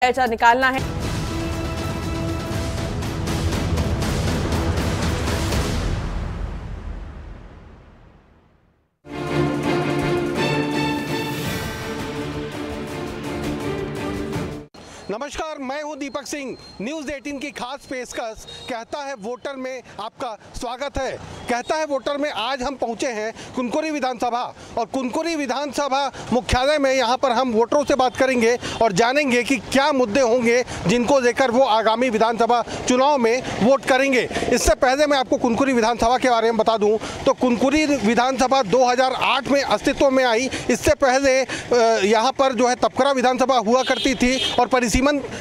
निकालना है। नमस्कार, मैं हूं दीपक सिंह। न्यूज़ 18 की खास पेशकश कहता है वोटर में आपका स्वागत है। कहता है वोटर में आज हम पहुंचे हैं कुनकुरी विधानसभा और कुनकुरी विधानसभा मुख्यालय में यहां पर हम वोटरों से बात करेंगे और जानेंगे कि क्या मुद्दे होंगे जिनको लेकर वो आगामी विधानसभा चुनाव में वोट करेंगे। इससे पहले मैं आपको कुनकुरी विधानसभा के बारे में बता दूं तो कुनकुरी विधानसभा 2008 में अस्तित्व में आई। इससे पहले यहाँ पर जो है तपकरा विधानसभा हुआ करती थी और परिसीमन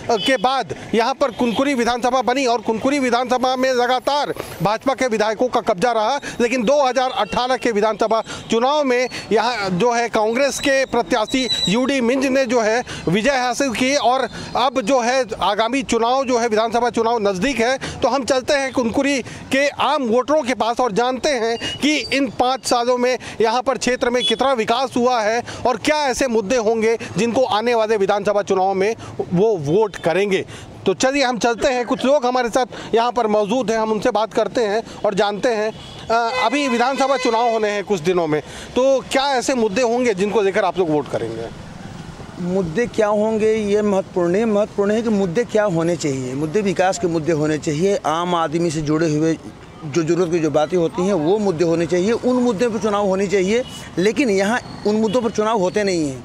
के बाद यहाँ पर कुनकुरी विधानसभा बनी और कुनकुरी विधानसभा में लगातार भाजपा के विधायकों का कब्जा रहा। लेकिन 2018 के विधानसभा चुनाव में यहाँ जो है कांग्रेस के प्रत्याशी यूडी मिंज ने जो है विजय हासिल की और अब जो है आगामी चुनाव जो है विधानसभा चुनाव नज़दीक है। तो हम चलते हैं कुनकुरी के आम वोटरों के पास और जानते हैं कि इन 5 सालों में यहाँ पर क्षेत्र में कितना विकास हुआ है और क्या ऐसे मुद्दे होंगे जिनको आने वाले विधानसभा चुनाव में वो वोट करेंगे। तो चलिए हम चलते हैं, कुछ लोग हमारे साथ यहाँ पर मौजूद हैं, हम उनसे बात करते हैं और जानते हैं। अभी विधानसभा चुनाव होने हैं कुछ दिनों में, तो क्या ऐसे मुद्दे होंगे जिनको लेकर आप लोग वोट करेंगे? मुद्दे क्या होंगे ये महत्वपूर्ण है कि मुद्दे क्या होने चाहिए। मुद्दे विकास के मुद्दे होने चाहिए, आम आदमी से जुड़े हुए जो ज़रूरत की जो बातें होती हैं वो मुद्दे होने चाहिए, उन मुद्दों पर चुनाव होनी चाहिए। लेकिन यहाँ उन मुद्दों पर चुनाव होते नहीं हैं।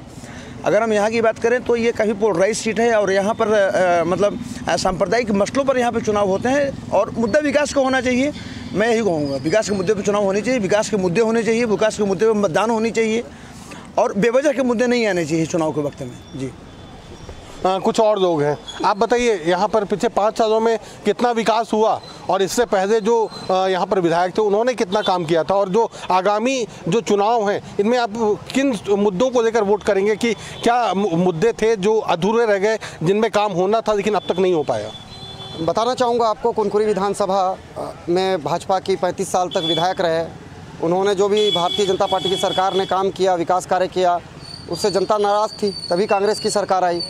अगर हम यहाँ की बात करें तो ये काफ़ी पोलराइज सीट है और यहाँ पर सांप्रदायिक मसलों पर यहाँ पर चुनाव होते हैं और मुद्दा विकास का होना चाहिए। मैं यही कहूँगा, विकास के मुद्दे पर चुनाव होने चाहिए, विकास के मुद्दे होने चाहिए, विकास के मुद्दे पर मतदान होनी चाहिए और बेवजह के मुद्दे नहीं आने चाहिए चुनाव के वक्त में। जी कुछ और लोग हैं, आप बताइए यहाँ पर पिछले 5 सालों में कितना विकास हुआ और इससे पहले जो यहाँ पर विधायक थे उन्होंने कितना काम किया था और जो आगामी जो चुनाव हैं इनमें आप किन मुद्दों को लेकर वोट करेंगे कि क्या मुद्दे थे जो अधूरे रह गए जिनमें काम होना था लेकिन अब तक नहीं हो पाया? बताना चाहूँगा आपको, कुनकुरी विधानसभा में भाजपा की 35 साल तक विधायक रहे। उन्होंने जो भी भारतीय जनता पार्टी की सरकार ने काम किया, विकास कार्य किया, उससे जनता नाराज़ थी, तभी कांग्रेस की सरकार आई।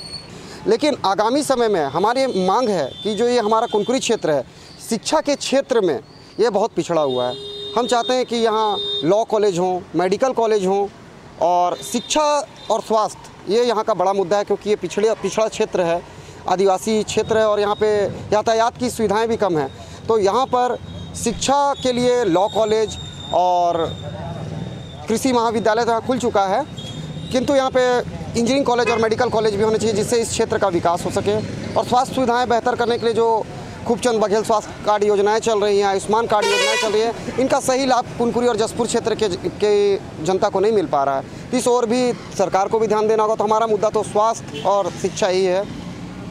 लेकिन आगामी समय में हमारी मांग है कि जो ये हमारा कुनकुरी क्षेत्र है, शिक्षा के क्षेत्र में ये बहुत पिछड़ा हुआ है। हम चाहते हैं कि यहाँ लॉ कॉलेज हों, मेडिकल कॉलेज हों और शिक्षा और स्वास्थ्य ये यहाँ का बड़ा मुद्दा है क्योंकि ये पिछड़ा क्षेत्र है, आदिवासी क्षेत्र है और यहाँ पे यातायात की सुविधाएं भी कम हैं। तो यहाँ पर शिक्षा के लिए लॉ कॉलेज और कृषि महाविद्यालय तो यहाँ खुल चुका है, किंतु यहाँ पे इंजीनियरिंग कॉलेज और मेडिकल कॉलेज भी होने चाहिए जिससे इस क्षेत्र का विकास हो सके। और स्वास्थ्य सुविधाएं बेहतर करने के लिए जो खूबचंद बघेल स्वास्थ्य कार्ड योजनाएं चल रही हैं, आयुष्मान कार्ड योजनाएं चल रही हैं, इनका सही लाभ कुनकुरी और जसपुर क्षेत्र के जनता को नहीं मिल पा रहा है। इस ओर भी सरकार को भी ध्यान देना होगा। तो हमारा मुद्दा तो स्वास्थ्य और शिक्षा ही है,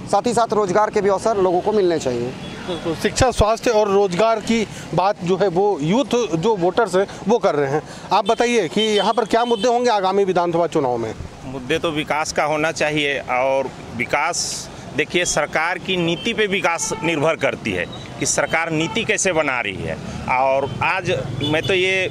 साथ ही साथ रोजगार के भी अवसर लोगों को मिलने चाहिए। तो शिक्षा, स्वास्थ्य और रोजगार की बात जो है वो यूथ जो वोटर्स हैं वो कर रहे हैं। आप बताइए कि यहाँ पर क्या मुद्दे होंगे आगामी विधानसभा चुनाव में? मुद्दे तो विकास का होना चाहिए और विकास देखिए सरकार की नीति पे विकास निर्भर करती है कि सरकार नीति कैसे बना रही है। और आज मैं तो ये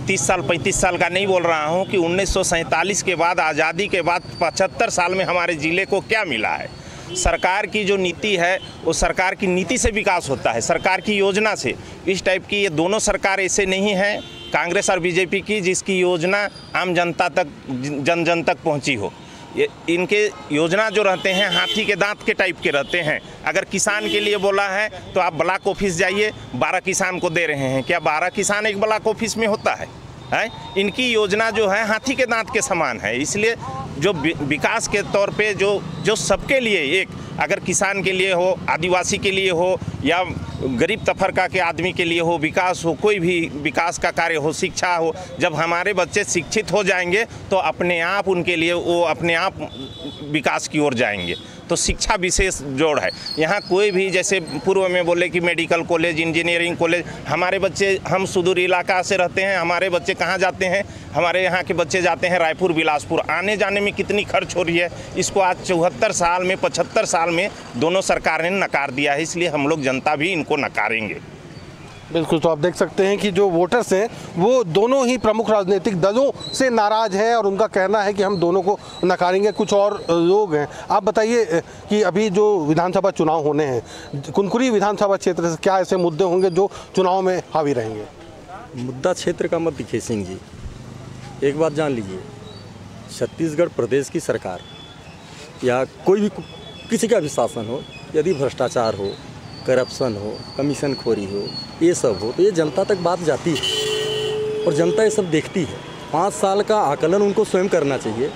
30 साल 35 साल का नहीं बोल रहा हूँ कि 1947 के बाद, आज़ादी के बाद 75 साल में हमारे ज़िले को क्या मिला है। सरकार की जो नीति है वो सरकार की नीति से विकास होता है, सरकार की योजना से। इस टाइप की ये दोनों सरकार ऐसे नहीं है कांग्रेस और बीजेपी की जिसकी योजना आम जनता तक, जन जन तक पहुंची हो। ये इनके योजना जो रहते हैं हाथी के दांत के टाइप के रहते हैं। अगर किसान के लिए बोला है तो आप ब्लॉक ऑफिस जाइए, 12 किसान को दे रहे हैं, क्या 12 किसान एक ब्लॉक ऑफिस में होता है? इनकी योजना जो है हाथी के दांत के समान है। इसलिए जो विकास के तौर पे जो सबके लिए, एक अगर किसान के लिए हो, आदिवासी के लिए हो या गरीब तबका के आदमी के लिए हो, विकास हो, कोई भी विकास का कार्य हो, शिक्षा हो, जब हमारे बच्चे शिक्षित हो जाएंगे तो अपने आप उनके लिए वो अपने आप विकास की ओर जाएंगे। तो शिक्षा विशेष जोड़ है। यहाँ कोई भी जैसे पूर्व में बोले कि मेडिकल कॉलेज, इंजीनियरिंग कॉलेज, हमारे बच्चे, हम सुदूर इलाका से रहते हैं, हमारे बच्चे कहाँ जाते हैं? हमारे यहाँ के बच्चे जाते हैं रायपुर, बिलासपुर। आने जाने में कितनी खर्च हो रही है, इसको आज 74 साल में 75 साल में दोनों सरकार ने नकार दिया है। इसलिए हम लोग जनता भी इनको नकारेंगे। बिल्कुल, तो आप देख सकते हैं कि जो वोटर्स हैं वो दोनों ही प्रमुख राजनीतिक दलों से नाराज हैं और उनका कहना है कि हम दोनों को नकारेंगे। कुछ और लोग हैं, आप बताइए कि अभी जो विधानसभा चुनाव होने हैं, कुनकुरी विधानसभा क्षेत्र से क्या ऐसे मुद्दे होंगे जो चुनाव में हावी रहेंगे? मुद्दा क्षेत्र का मत दिखे सिंह जी, एक बात जान लीजिए, छत्तीसगढ़ प्रदेश की सरकार या कोई भी किसी का भी शासन हो, यदि भ्रष्टाचार हो, करप्शन हो, कमीशन खोरी हो, ये सब हो तो ये जनता तक बात जाती है और जनता ये सब देखती है। 5 साल का आकलन उनको स्वयं करना चाहिए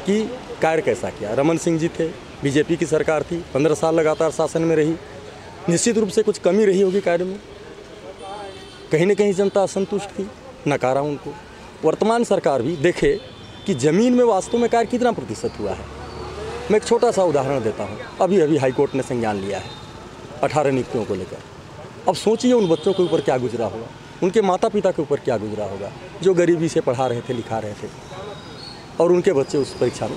कि कार्य कैसा किया। रमन सिंह जी थे, बीजेपी की सरकार थी, 15 साल लगातार शासन में रही, निश्चित रूप से कुछ कमी रही होगी कार्य में, कहीं न कहीं जनता असंतुष्ट थी, नकारा उनको। वर्तमान सरकार भी देखे कि ज़मीन में वास्तव में कार्य कितना प्रतिशत हुआ है। मैं एक छोटा सा उदाहरण देता हूँ, अभी हाईकोर्ट ने संज्ञान लिया है 18 नियुक्तियों को लेकर। अब सोचिए उन बच्चों के ऊपर क्या गुजरा होगा, उनके माता पिता के ऊपर क्या गुजरा होगा, जो गरीबी से पढ़ा रहे थे, लिखा रहे थे और उनके बच्चे उस परीक्षा में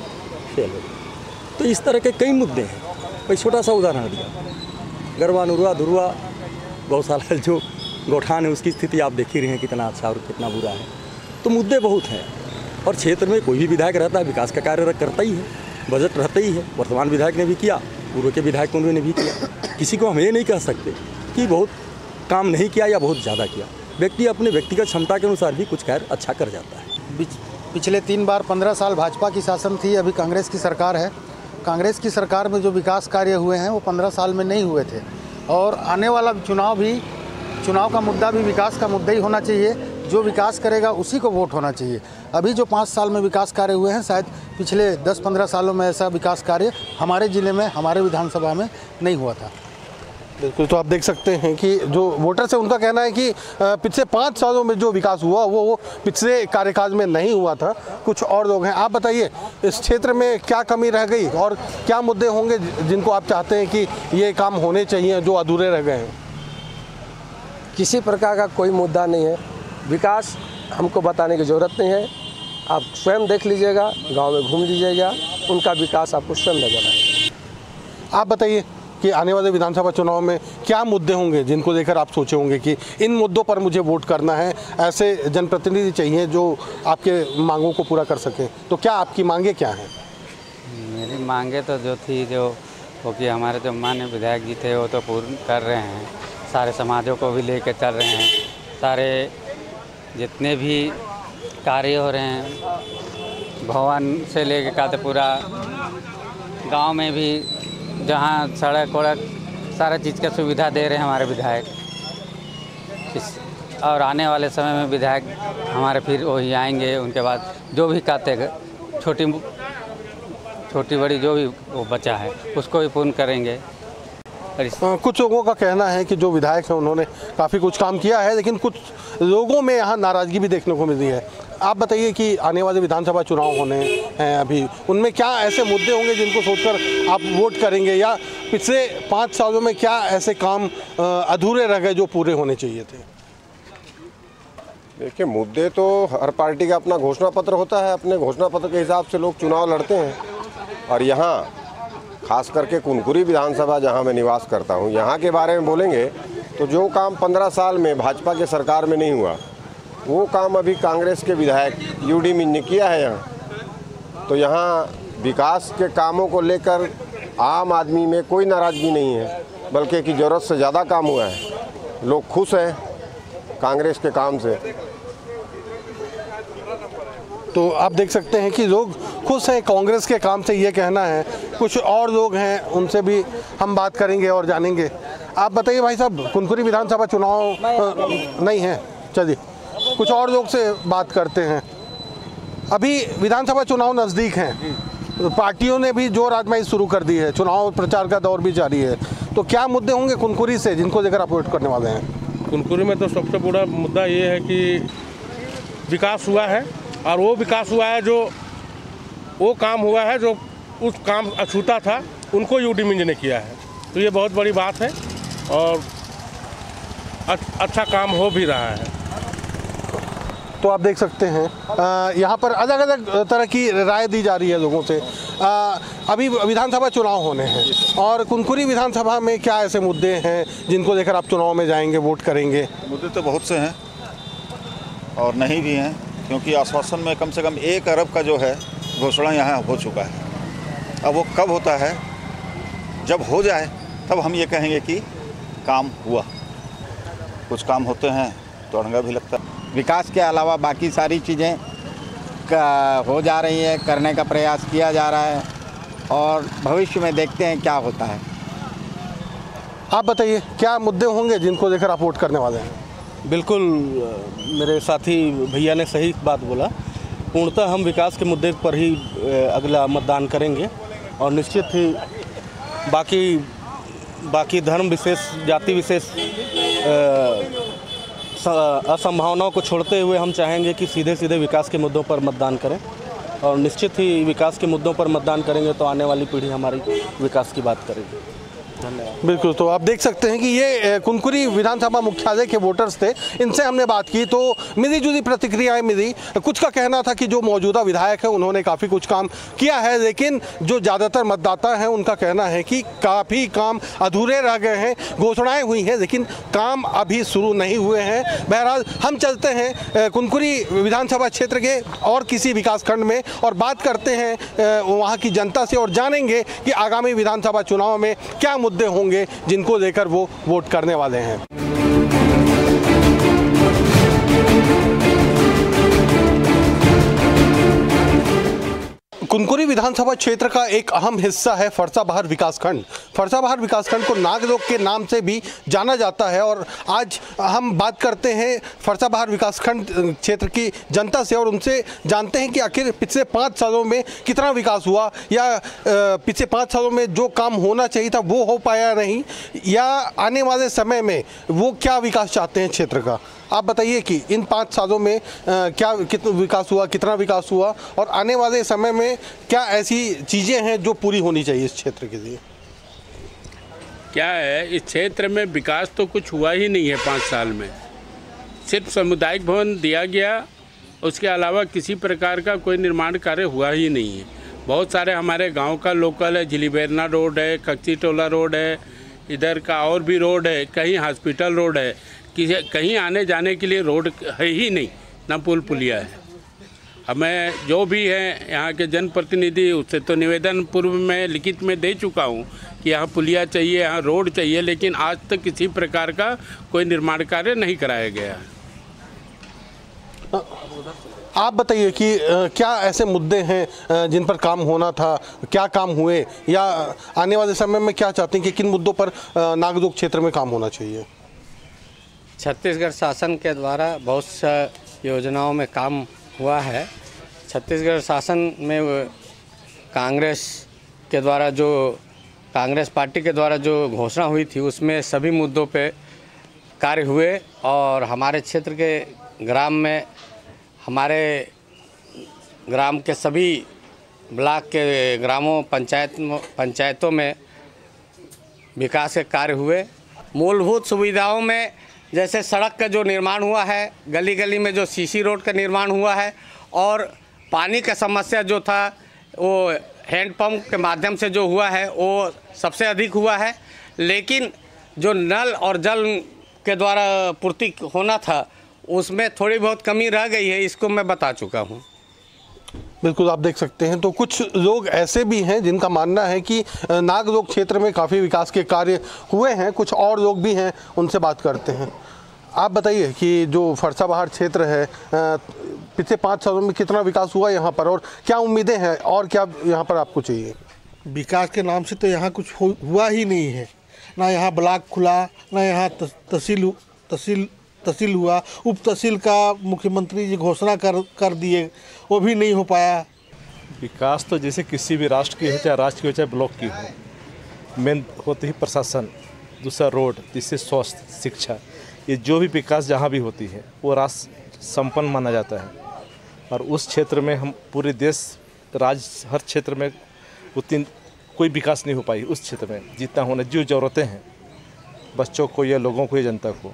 फेल हो गए। तो इस तरह के कई मुद्दे हैं। मैं छोटा सा उदाहरण दिया, गरवा नुरवा धुरवा गौशाला जो गौठान है उसकी स्थिति आप देख ही रहे हैं कितना अच्छा और कितना बुरा है। तो मुद्दे बहुत हैं और क्षेत्र में कोई भी विधायक रहता है विकास का कार्य करता ही है, बजट रहता ही है। वर्तमान विधायक ने भी किया, पूर्व के विधायक उन्होंने भी किया। किसी को हम ये नहीं कह सकते कि बहुत काम नहीं किया या बहुत ज़्यादा किया। व्यक्ति अपने व्यक्तिगत क्षमता के अनुसार भी कुछ कार्य अच्छा कर जाता है। पिछले 3 बार 15 साल भाजपा की शासन थी, अभी कांग्रेस की सरकार है। कांग्रेस की सरकार में जो विकास कार्य हुए हैं वो 15 साल में नहीं हुए थे और आने वाला चुनाव का मुद्दा भी विकास का मुद्दा ही होना चाहिए। जो विकास करेगा उसी को वोट होना चाहिए। अभी जो 5 साल में विकास कार्य हुए हैं, शायद पिछले 10-15 सालों में ऐसा विकास कार्य हमारे ज़िले में, हमारे विधानसभा में नहीं हुआ था। बिल्कुल, तो आप देख सकते हैं कि जो वोटर्स है उनका कहना है कि पिछले 5 सालों में जो विकास हुआ वो पिछले कार्यकाल में नहीं हुआ था। कुछ और लोग हैं, आप बताइए इस क्षेत्र में क्या कमी रह गई और क्या मुद्दे होंगे जिनको आप चाहते हैं कि ये काम होने चाहिए जो अधूरे रह गए हैं? किसी प्रकार का कोई मुद्दा नहीं है। विकास हमको बताने की ज़रूरत नहीं है, आप स्वयं देख लीजिएगा, गांव में घूम लीजिएगा, उनका विकास आपको स्वयं नजर आएगा। आप बताइए कि आने वाले विधानसभा चुनाव में क्या मुद्दे होंगे जिनको लेकर आप सोचे होंगे कि इन मुद्दों पर मुझे वोट करना है, ऐसे जनप्रतिनिधि चाहिए जो आपके मांगों को पूरा कर सकें। तो क्या आपकी मांगे क्या हैं? मेरी मांगे तो जो थी वो कि हमारे जो माननीय विधायक जी थे वो तो पूर्ण कर रहे हैं, सारे समाजों को भी लेकर चल रहे हैं, सारे जितने भी कार्य हो रहे हैं भवन से लेकर कातेपुरा गांव में भी जहां सड़क वड़क सारा चीज़ का सुविधा दे रहे हैं हमारे विधायक। और आने वाले समय में विधायक हमारे फिर वही आएंगे, उनके बाद जो भी कहते छोटी बड़ी जो भी वो बचा है उसको भी पूर्ण करेंगे। कुछ लोगों का कहना है कि जो विधायक हैं उन्होंने काफ़ी कुछ काम किया है, लेकिन कुछ लोगों में यहाँ नाराज़गी भी देखने को मिल रही है। आप बताइए कि आने वाले विधानसभा चुनाव होने हैं अभी, उनमें क्या ऐसे मुद्दे होंगे जिनको सोचकर आप वोट करेंगे, या पिछले 5 सालों में क्या ऐसे काम अधूरे रह गए जो पूरे होने चाहिए थे? देखिए, मुद्दे तो हर पार्टी का अपना घोषणा पत्र होता है, अपने घोषणा पत्र के हिसाब से लोग चुनाव लड़ते हैं। और यहाँ खास करके कुनकुरी विधानसभा जहाँ मैं निवास करता हूँ, यहाँ के बारे में बोलेंगे तो जो काम 15 साल में भाजपा के सरकार में नहीं हुआ वो काम अभी कांग्रेस के विधायक यूडी मिंज ने किया है यहाँ। तो यहाँ विकास के कामों को लेकर आम आदमी में कोई नाराज़गी नहीं है, बल्कि कि ज़रूरत से ज़्यादा काम हुआ है। लोग खुश हैं कांग्रेस के काम से। तो आप देख सकते हैं कि लोग खुश हैं कांग्रेस के काम से, ये कहना है। कुछ और लोग हैं, उनसे भी हम बात करेंगे और जानेंगे। आप बताइए भाई साहब, कुनकुरी विधानसभा चुनाव नहीं है, चलिए कुछ और लोग से बात करते हैं। अभी विधानसभा चुनाव नज़दीक हैं, पार्टियों ने भी जोर आजमाई शुरू कर दी है, चुनाव प्रचार का दौर भी जारी है। तो क्या मुद्दे होंगे कुनकुरी से जिनको लेकर आप वोट करने वाले हैं? कुनकुरी में तो सबसे बड़ा मुद्दा ये है कि विकास हुआ है, और वो विकास हुआ है जो वो काम हुआ है जो उस काम अछूता था उनको यूडी मिंज ने किया है। तो ये बहुत बड़ी बात है और अच्छा काम हो भी रहा है। तो आप देख सकते हैं यहाँ पर अलग अलग तरह की राय दी जा रही है लोगों से। अभी विधानसभा चुनाव होने हैं और कुनकुरी विधानसभा में क्या ऐसे मुद्दे हैं जिनको लेकर आप चुनाव में जाएंगे, वोट करेंगे? मुद्दे तो बहुत से हैं और नहीं भी हैं, क्योंकि आश्वासन में कम से कम 1 अरब का जो है घोषणा यहाँ हो चुका है। अब वो कब होता है, जब हो जाए तब हम ये कहेंगे कि काम हुआ। कुछ काम होते हैं तो अड़ंगा भी लगता है। विकास के अलावा बाकी सारी चीज़ें हो जा रही है, करने का प्रयास किया जा रहा है और भविष्य में देखते हैं क्या होता है। आप बताइए क्या मुद्दे होंगे जिनको लेकर आप वोट करने वाले हैं? बिल्कुल, मेरे साथी भैया ने सही बात बोला। पूर्णतः हम विकास के मुद्दे पर ही अगला मतदान करेंगे और निश्चित ही बाकी धर्म विशेष, जाति विशेष असंभावनाओं को छोड़ते हुए हम चाहेंगे कि सीधे सीधे विकास के मुद्दों पर मतदान करें और निश्चित ही विकास के मुद्दों पर मतदान करेंगे तो आने वाली पीढ़ी हमारी विकास की बात करेगी। धन्यवाद। बिल्कुल, तो आप देख सकते हैं कि ये कुनकुरी विधानसभा मुख्यालय के वोटर्स थे, इनसे हमने बात की तो मिली जुली प्रतिक्रियाएं मिली। कुछ का कहना था कि जो मौजूदा विधायक है उन्होंने काफ़ी कुछ काम किया है, लेकिन जो ज़्यादातर मतदाता हैं उनका कहना है कि काफ़ी काम अधूरे रह गए हैं। घोषणाएं हुई हैं लेकिन काम अभी शुरू नहीं हुए हैं। बहरहाल हम चलते हैं कुनकुरी विधानसभा क्षेत्र के और किसी विकासखंड में और बात करते हैं वहाँ की जनता से और जानेंगे कि आगामी विधानसभा चुनाव में क्या मुद्दे होंगे जिनको लेकर वो वोट करने वाले हैं। कुनकुरी विधानसभा क्षेत्र का एक अहम हिस्सा है फरसाबहार विकासखंड। फरसाबहार विकासखंड को नागलोक के नाम से भी जाना जाता है और आज हम बात करते हैं फरसाबहार विकासखंड क्षेत्र की जनता से और उनसे जानते हैं कि आखिर पिछले 5 सालों में कितना विकास हुआ या पिछले 5 सालों में जो काम होना चाहिए था वो हो पाया नहीं, या आने वाले समय में वो क्या विकास चाहते हैं क्षेत्र का। आप बताइए कि इन 5 सालों में कितना विकास हुआ, कितना विकास हुआ और आने वाले समय में क्या ऐसी चीज़ें हैं जो पूरी होनी चाहिए इस क्षेत्र के लिए? क्या है, इस क्षेत्र में विकास तो कुछ हुआ ही नहीं है 5 साल में। सिर्फ सामुदायिक भवन दिया गया, उसके अलावा किसी प्रकार का कोई निर्माण कार्य हुआ ही नहीं है। बहुत सारे हमारे गांव का लोकल है, झिलीबेरना रोड है, कच्ची टोला रोड है, इधर का और भी रोड है, कहीं हॉस्पिटल रोड है, कहीं आने जाने के लिए रोड है ही नहीं, ना पुल पुलिया है। हमें जो भी है यहाँ के जनप्रतिनिधि, उससे तो निवेदन पूर्व में लिखित में दे चुका हूँ कि यहाँ पुलिया चाहिए, यहाँ रोड चाहिए, लेकिन आज तक किसी प्रकार का कोई निर्माण कार्य नहीं कराया गया है। आप बताइए कि क्या ऐसे मुद्दे हैं जिन पर काम होना था, क्या काम हुए या आने वाले समय में क्या चाहते हैं कि किन मुद्दों पर नागलोक क्षेत्र में काम होना चाहिए? छत्तीसगढ़ शासन के द्वारा बहुत सा योजनाओं में काम हुआ है। छत्तीसगढ़ शासन में कांग्रेस पार्टी के द्वारा जो घोषणा हुई थी उसमें सभी मुद्दों पे कार्य हुए और हमारे क्षेत्र के ग्राम में, हमारे ग्राम के सभी ब्लॉक के ग्रामों पंचायतों में विकास के कार्य हुए। मूलभूत सुविधाओं में जैसे सड़क का जो निर्माण हुआ है, गली गली में जो सीसी रोड का निर्माण हुआ है और पानी का समस्या जो था वो हैंडपम्प के माध्यम से जो हुआ है वो सबसे अधिक हुआ है, लेकिन जो नल और जल के द्वारा पूर्ति होना था उसमें थोड़ी बहुत कमी रह गई है, इसको मैं बता चुका हूँ। बिल्कुल, आप देख सकते हैं तो कुछ लोग ऐसे भी हैं जिनका मानना है कि नागलोक क्षेत्र में काफ़ी विकास के कार्य हुए हैं। कुछ और लोग भी हैं, उनसे बात करते हैं। आप बताइए कि जो फरसाबहार क्षेत्र है पिछले 5 सालों में कितना विकास हुआ यहाँ पर और क्या उम्मीदें हैं और क्या यहाँ पर आपको चाहिए? विकास के नाम से तो यहाँ कुछ हुआ ही नहीं है। ना यहाँ ब्लॉक खुला, ना यहाँ तहसील हुआ। उप तहसील का मुख्यमंत्री जी घोषणा कर दिए, वो भी नहीं हो पाया। विकास तो जैसे किसी भी राष्ट्र की हो, चाहे राज्य की हो, चाहे ब्लॉक की हो, मेन होती ही प्रशासन, दूसरा रोड, तीसरे स्वास्थ्य, शिक्षा। ये जो भी विकास जहाँ भी होती है वो राष्ट्र संपन्न माना जाता है और उस क्षेत्र में हम पूरे देश, राज्य, हर क्षेत्र में उतनी कोई विकास नहीं हो पाई उस क्षेत्र में जितना होना जो ज़रूरतें हैं बच्चों को या लोगों को या जनता को।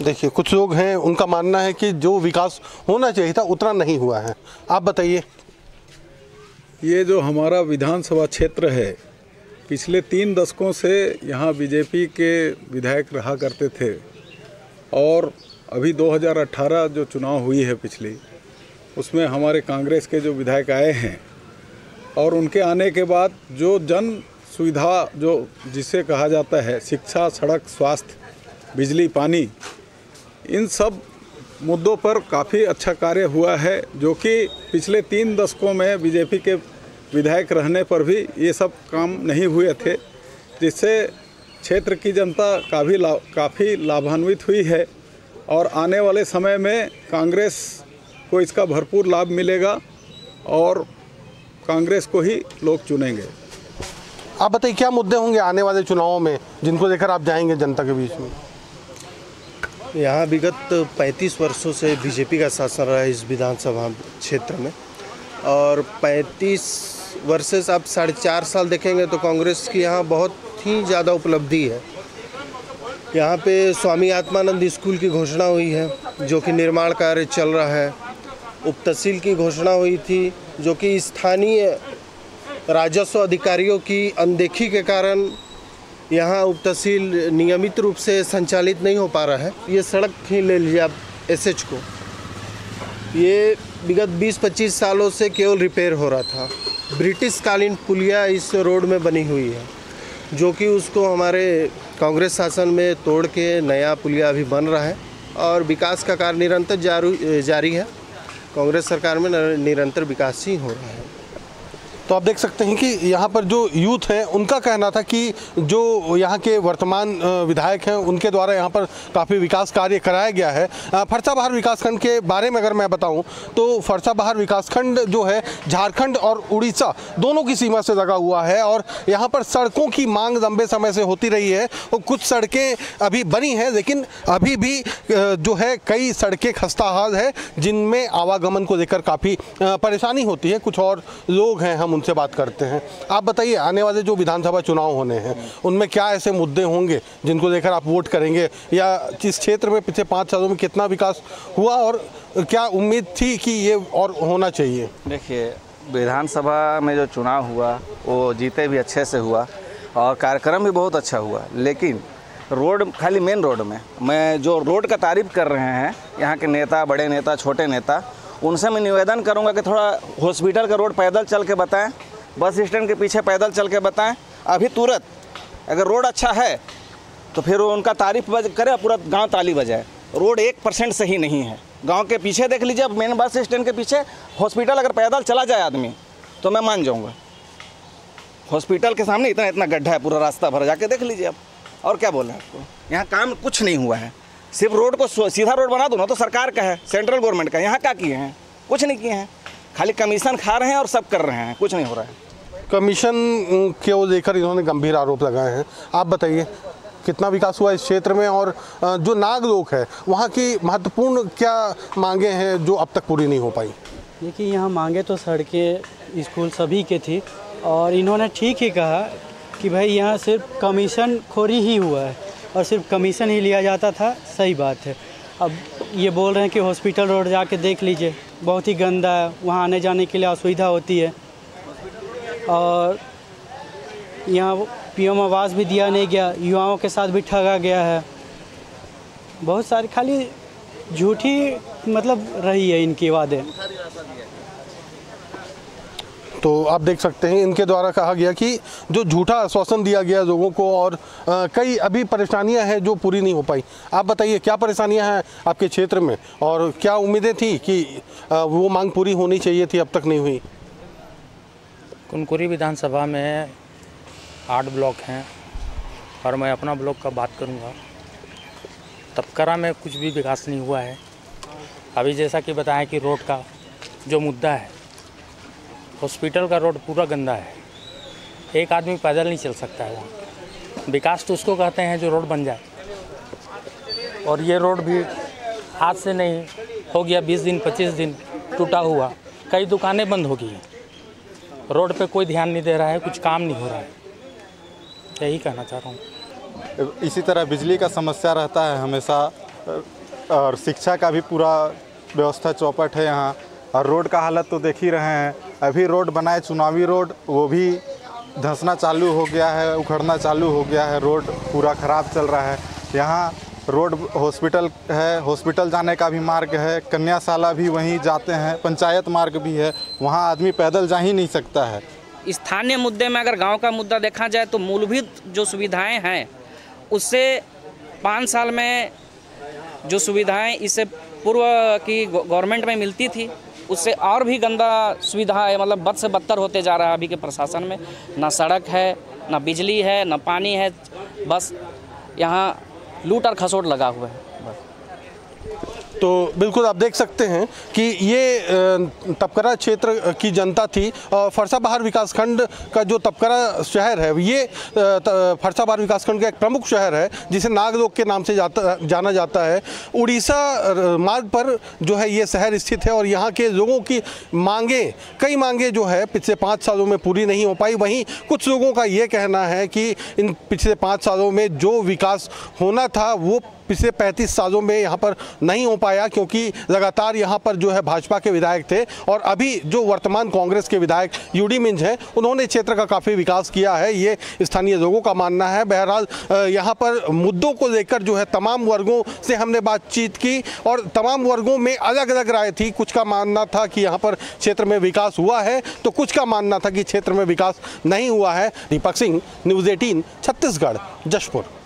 देखिए, कुछ लोग हैं उनका मानना है कि जो विकास होना चाहिए था उतना नहीं हुआ है। आप बताइए। ये जो हमारा विधानसभा क्षेत्र है, पिछले 3 दशकों से यहाँ बीजेपी के विधायक रहा करते थे और अभी 2018 जो चुनाव हुई है पिछली, उसमें हमारे कांग्रेस के जो विधायक आए हैं और उनके आने के बाद जो जन सुविधा जो जिसे कहा जाता है शिक्षा, सड़क, स्वास्थ्य, बिजली, पानी, इन सब मुद्दों पर काफ़ी अच्छा कार्य हुआ है, जो कि पिछले 3 दशकों में बीजेपी के विधायक रहने पर भी ये सब काम नहीं हुए थे, जिससे क्षेत्र की जनता काफ़ी लाभान्वित हुई है और आने वाले समय में कांग्रेस को इसका भरपूर लाभ मिलेगा और कांग्रेस को ही लोग चुनेंगे। आप बताइए क्या मुद्दे होंगे आने वाले चुनावों में जिनको लेकर आप जाएंगे जनता के बीच में? यहाँ विगत 35 वर्षों से बीजेपी का शासन रहा है इस विधानसभा क्षेत्र में, और 35 वर्ष से आप 4.5 साल देखेंगे तो कांग्रेस की यहाँ बहुत ही ज़्यादा उपलब्धि है। यहाँ पे स्वामी आत्मानंद स्कूल की घोषणा हुई है जो कि निर्माण कार्य चल रहा है। उप तहसील की घोषणा हुई थी जो कि स्थानीय राजस्व अधिकारियों की अनदेखी के कारण यहाँ उप तहसील नियमित रूप से संचालित नहीं हो पा रहा है। ये सड़क ही ले लीजिए आप SH को, ये विगत 20-25 सालों से केवल रिपेयर हो रहा था। ब्रिटिश कालीन पुलिया इस रोड में बनी हुई है जो कि उसको हमारे कांग्रेस शासन में तोड़ के नया पुलिया अभी बन रहा है और विकास का कार्य निरंतर जारी है। कांग्रेस सरकार में निरंतर विकास ही हो रहा है। तो आप देख सकते हैं कि यहाँ पर जो यूथ है उनका कहना था कि जो यहाँ के वर्तमान विधायक हैं उनके द्वारा यहाँ पर काफ़ी विकास कार्य कराया गया है। फरसाबहार विकासखंड के बारे में अगर मैं बताऊँ तो फरसाबहार विकासखंड जो है झारखंड और उड़ीसा दोनों की सीमा से लगा हुआ है और यहाँ पर सड़कों की मांग लंबे समय से होती रही है और कुछ सड़कें अभी बनी हैं, लेकिन अभी भी जो है कई सड़कें खस्ताहाल है जिनमें आवागमन को लेकर काफ़ी परेशानी होती है। कुछ और लोग हैं, हम उनसे बात करते हैं। आप बताइए आने वाले जो विधानसभा चुनाव होने हैं उनमें क्या ऐसे मुद्दे होंगे जिनको लेकर आप वोट करेंगे, या इस क्षेत्र में पिछले 5 सालों में कितना विकास हुआ और क्या उम्मीद थी कि ये और होना चाहिए? देखिए, विधानसभा में जो चुनाव हुआ वो जीते भी अच्छे से हुआ और कार्यक्रम भी बहुत अच्छा हुआ, लेकिन रोड, खाली मेन रोड में मैं जो रोड का तारीफ कर रहे हैं यहाँ के नेता, बड़े नेता, छोटे नेता, उनसे मैं निवेदन करूंगा कि थोड़ा हॉस्पिटल का रोड पैदल चल के बताएं, बस स्टैंड के पीछे पैदल चल के बताएं। अभी तुरंत अगर रोड अच्छा है तो फिर उनका तारीफ करे, पूरा गांव ताली बजाए। रोड 1% सही नहीं है। गांव के पीछे देख लीजिए, अब मेन बस स्टैंड के पीछे हॉस्पिटल अगर पैदल चला जाए आदमी तो मैं मान जाऊँगा। हॉस्पिटल के सामने इतना इतना गड्ढा है, पूरा रास्ता भर, जाके देख लीजिए आप। और क्या बोलें आपको, यहाँ काम कुछ नहीं हुआ है। सिर्फ रोड को सीधा रोड बना दो ना तो सरकार का है, सेंट्रल गवर्नमेंट का। यहाँ क्या किए हैं? कुछ नहीं किए हैं, खाली कमीशन खा रहे हैं और सब कर रहे हैं, कुछ नहीं हो रहा है। कमीशन को लेकर इन्होंने गंभीर आरोप लगाए हैं। आप बताइए कितना विकास हुआ इस क्षेत्र में और जो नाग लोग हैं वहाँ की महत्वपूर्ण क्या मांगे हैं जो अब तक पूरी नहीं हो पाई? देखिए, यहाँ मांगे तो सड़कें, स्कूल सभी के थी और इन्होंने ठीक ही कहा कि भाई यहाँ सिर्फ कमीशन खोरी ही हुआ है और सिर्फ कमीशन ही लिया जाता था। सही बात है। अब ये बोल रहे हैं कि हॉस्पिटल रोड जाके देख लीजिए, बहुत ही गंदा है, वहाँ आने जाने के लिए असुविधा होती है और यहाँ PM आवास भी दिया नहीं गया, युवाओं के साथ भी ठगा गया है। बहुत सारी खाली झूठी मतलब रही है इनके वादे। तो आप देख सकते हैं इनके द्वारा कहा गया कि जो झूठा आश्वासन दिया गया लोगों को और कई अभी परेशानियां हैं जो पूरी नहीं हो पाई। आप बताइए क्या परेशानियां हैं आपके क्षेत्र में और क्या उम्मीदें थी कि वो मांग पूरी होनी चाहिए थी, अब तक नहीं हुई? कुनकुरी विधानसभा में 8 ब्लॉक हैं और मैं अपना ब्लॉक का बात करूंगा। तपकरा में कुछ भी विकास नहीं हुआ है। अभी जैसा कि बताएं कि रोड का जो मुद्दा है, हॉस्पिटल का रोड पूरा गंदा है, एक आदमी पैदल नहीं चल सकता है वहाँ। विकास तो उसको कहते हैं जो रोड बन जाए, और ये रोड भी आज से नहीं, हो गया 20 दिन 25 दिन टूटा हुआ। कई दुकानें बंद हो गई हैं, रोड पे कोई ध्यान नहीं दे रहा है, कुछ काम नहीं हो रहा है। यही कहना चाह रहा हूँ। इसी तरह बिजली का समस्या रहता है हमेशा, और शिक्षा का भी पूरा व्यवस्था चौपट है यहाँ, और रोड का हालत तो देख ही रहे हैं। अभी रोड बनाए चुनावी रोड, वो भी धंसना चालू हो गया है, उखड़ना चालू हो गया है, रोड पूरा ख़राब चल रहा है। यहाँ रोड हॉस्पिटल है, हॉस्पिटल जाने का भी मार्ग है, कन्याशाला भी वहीं जाते हैं, पंचायत मार्ग भी है, वहाँ आदमी पैदल जा ही नहीं सकता है। स्थानीय मुद्दे में अगर गांव का मुद्दा देखा जाए तो मूलभूत जो सुविधाएं हैं उससे 5 साल में जो सुविधाएं इससे पूर्व की गवर्नमेंट में मिलती थी उससे और भी गंदा सुविधा है, मतलब बद से बदतर होते जा रहा है अभी के प्रशासन में। ना सड़क है, ना बिजली है, ना पानी है, बस यहाँ लूट और खसोट लगा हुआ है। तो बिल्कुल आप देख सकते हैं कि ये तपकरा क्षेत्र की जनता थी। फरसाबहार विकासखंड का जो तपकरा शहर है ये फरसाबहार विकासखंड का एक प्रमुख शहर है जिसे नागलोक के नाम से जाना जाता है। उड़ीसा मार्ग पर जो है ये शहर स्थित है और यहाँ के लोगों की कई मांगे जो है पिछले 5 सालों में पूरी नहीं हो पाई। वहीं कुछ लोगों का ये कहना है कि इन पिछले 5 सालों में जो विकास होना था वो पिछले 35 सालों में यहाँ पर नहीं हो पाया, क्योंकि लगातार यहाँ पर जो है भाजपा के विधायक थे और अभी जो वर्तमान कांग्रेस के विधायक यूडी मिंज हैं उन्होंने क्षेत्र का काफ़ी विकास किया है, ये स्थानीय लोगों का मानना है। बहरहाल यहाँ पर मुद्दों को लेकर जो है तमाम वर्गों से हमने बातचीत की और तमाम वर्गों में अलग अलग राय थी। कुछ का मानना था कि यहाँ पर क्षेत्र में विकास हुआ है तो कुछ का मानना था कि क्षेत्र में विकास नहीं हुआ है। दीपक सिंह, न्यूज़ 18 छत्तीसगढ़, जशपुर।